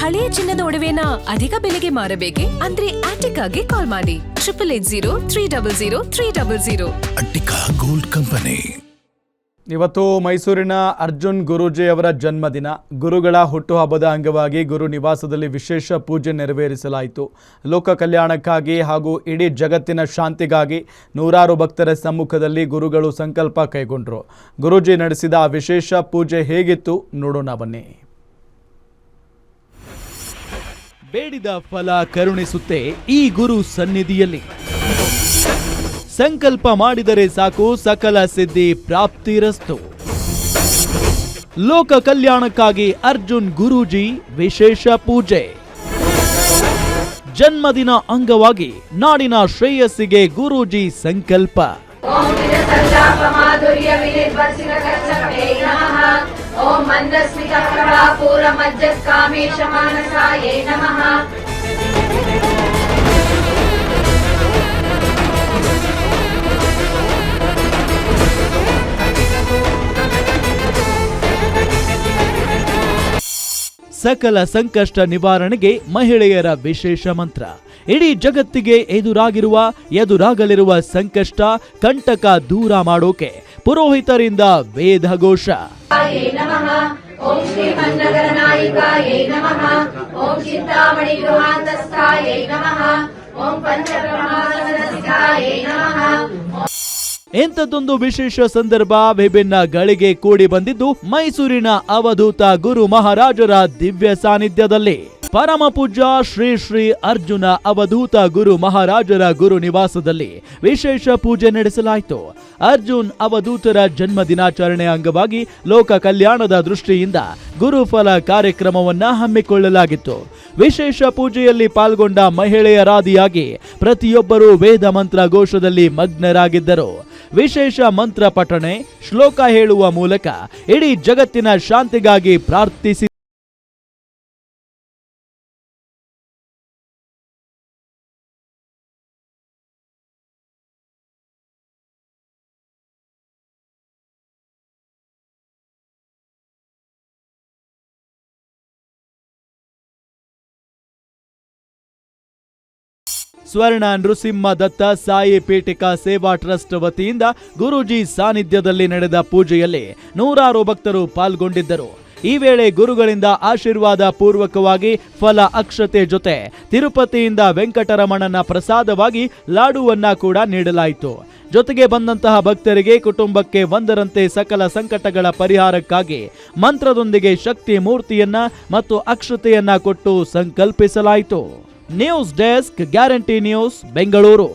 ಹಳೆಯ ಚಿನ್ನದ ಒಡವೆನ ಅಧಿಕ ಬೆಲೆಗೆ ಮಾರಬೇಕೆ? ಅಂದ್ರೆ ಆಟಿಕಾಗೆ ಕಾಲ್ ಮಾಡಿ 8880300300. Attica gold company. ಇವತ್ತು ಮೈಸೂರಿನ ಅರ್ಜುನ್ ಗುರೂಜಿ ಅವರ ಜನ್ಮದಿನ. ಗುರುಗಳ ಹುಟ್ಟುಹಬ್ಬದ ಅಂಗವಾಗಿ ಗುರು ನಿವಾಸದಲ್ಲಿ ವಿಶೇಷ ಪೂಜೆ ನೆರವೇರಿಸಲಾಯಿತು. ಲೋಕ ಕಲ್ಯಾಣಕ್ಕಾಗಿ ಹಾಗೂ ಇಡೀ ಜಗತ್ತಿನ ಶಾಂತಿಗಾಗಿ ನೂರಾರು ಭಕ್ತರ ಸಮ್ಮುಖದಲ್ಲಿ ಗುರುಗಳು ಸಂಕಲ್ಪ ಕೈಗೊಂಡರು. ಗುರೂಜಿ ನಡೆಸಿದ ಆ ವಿಶೇಷ ಪೂಜೆ ಹೇಗಿತ್ತು ನೋಡೋಣ ಬನ್ನಿ. ಬೇಡಿದ ಫಲ ಕರುಣಿಸುತ್ತೆ ಈ ಗುರು ಸನ್ನಿಧಿಯಲ್ಲಿ. ಸಂಕಲ್ಪ ಮಾಡಿದರೆ ಸಾಕು ಸಕಲ ಸಿದ್ಧಿ ಪ್ರಾಪ್ತಿರಸ್ತು. ಲೋಕ ಕಲ್ಯಾಣಕ್ಕಾಗಿ ಅರ್ಜುನ್ ಗುರೂಜಿ ವಿಶೇಷ ಪೂಜೆ. ಜನ್ಮದಿನ ಅಂಗವಾಗಿ ನಾಡಿನ ಶ್ರೇಯಸ್ಸಿಗೆ ಗುರೂಜಿ ಸಂಕಲ್ಪ. ಸಕಲ ಸಂಕಷ್ಟ ನಿವಾರಣೆಗೆ ಮಹಿಳೆಯರ ವಿಶೇಷ ಮಂತ್ರ. ಇಡೀ ಜಗತ್ತಿಗೆ ಎದುರಾಗಲಿರುವ ಸಂಕಷ್ಟ ಕಂಟಕ ದೂರ ಮಾಡೋಕೆ ಪುರೋಹಿತರಿಂದ ವೇದ ಘೋಷ. ಓಂ ಶ್ರೀಮನ್ನಗರ ನಾಯಿಕಾಯೇ ನಮಃ. ಓಂ ಚಿಂತಾಮಣಿ ಗೃಹಾಂತಸ್ಥಾಯೇ ನಮಃ. ಓಂ ಪಂಚಬ್ರಹ್ಮಾಸನಸ್ಥಾಯೇ ನಮಃ. ಎಂಥದ್ದೊಂದು ವಿಶೇಷ ಸಂದರ್ಭ ವಿಭಿನ್ನ ಗಳಿಗೆ ಕೂಡಿ ಬಂದಿದ್ದು ಮೈಸೂರಿನ ಅವಧೂತ ಗುರು ಮಹಾರಾಜರ ದಿವ್ಯ ಸಾನ್ನಿಧ್ಯದಲ್ಲಿ. ಪರಮ ಪೂಜ್ಯ ಶ್ರೀ ಶ್ರೀ ಅರ್ಜುನ ಅವಧೂತ ಗುರು ಮಹಾರಾಜರ ಗುರು ನಿವಾಸದಲ್ಲಿ ವಿಶೇಷ ಪೂಜೆ ನಡೆಸಲಾಯಿತು. ಅರ್ಜುನ್ ಅವಧೂತರ ಜನ್ಮ ದಿನಾಚರಣೆ ಅಂಗವಾಗಿ ಲೋಕ ಕಲ್ಯಾಣದ ದೃಷ್ಟಿಯಿಂದ ಗುರುಫಲ ಕಾರ್ಯಕ್ರಮವನ್ನ ಹಮ್ಮಿಕೊಳ್ಳಲಾಗಿತ್ತು. ವಿಶೇಷ ಪೂಜೆಯಲ್ಲಿ ಪಾಲ್ಗೊಂಡ ಮಹಿಳೆಯರಾದಿಯಾಗಿ ಪ್ರತಿಯೊಬ್ಬರೂ ವೇದ ಮಂತ್ರ ಘೋಷದಲ್ಲಿ ಮಗ್ನರಾಗಿದ್ದರು. ವಿಶೇಷ ಮಂತ್ರ ಪಠಣೆ, ಶ್ಲೋಕ ಹೇಳುವ ಮೂಲಕ ಇಡೀ ಜಗತ್ತಿನ ಶಾಂತಿಗಾಗಿ ಪ್ರಾರ್ಥಿಸಿ ಸ್ವರ್ಣ ನೃಸಿಂಹ ದತ್ತ ಸಾಯಿ ಪೀಠಿಕಾ ಸೇವಾ ಟ್ರಸ್ಟ್ ವತಿಯಿಂದ ಗುರೂಜಿ ಸಾನ್ನಿಧ್ಯದಲ್ಲಿ ನಡೆದ ಪೂಜೆಯಲ್ಲಿ ನೂರಾರು ಭಕ್ತರು ಪಾಲ್ಗೊಂಡಿದ್ದರು. ಈ ವೇಳೆ ಗುರುಗಳಿಂದ ಆಶೀರ್ವಾದ ಪೂರ್ವಕವಾಗಿ ಫಲ ಅಕ್ಷತೆ ಜೊತೆ ತಿರುಪತಿಯಿಂದ ವೆಂಕಟರಮಣನ ಪ್ರಸಾದವಾಗಿ ಲಾಡುವನ್ನ ಕೂಡ ನೀಡಲಾಯಿತು. ಜೊತೆಗೆ ಬಂದಂತಹ ಭಕ್ತರಿಗೆ ಕುಟುಂಬಕ್ಕೆ ಒಂದರಂತೆ ಸಕಲ ಸಂಕಟಗಳ ಪರಿಹಾರಕ್ಕಾಗಿ ಮಂತ್ರದೊಂದಿಗೆ ಶಕ್ತಿ ಮೂರ್ತಿಯನ್ನ ಮತ್ತು ಅಕ್ಷತೆಯನ್ನ ಕೊಟ್ಟು ಸಂಕಲ್ಪಿಸಲಾಯಿತು. News desk, guarantee news, Bengaluru.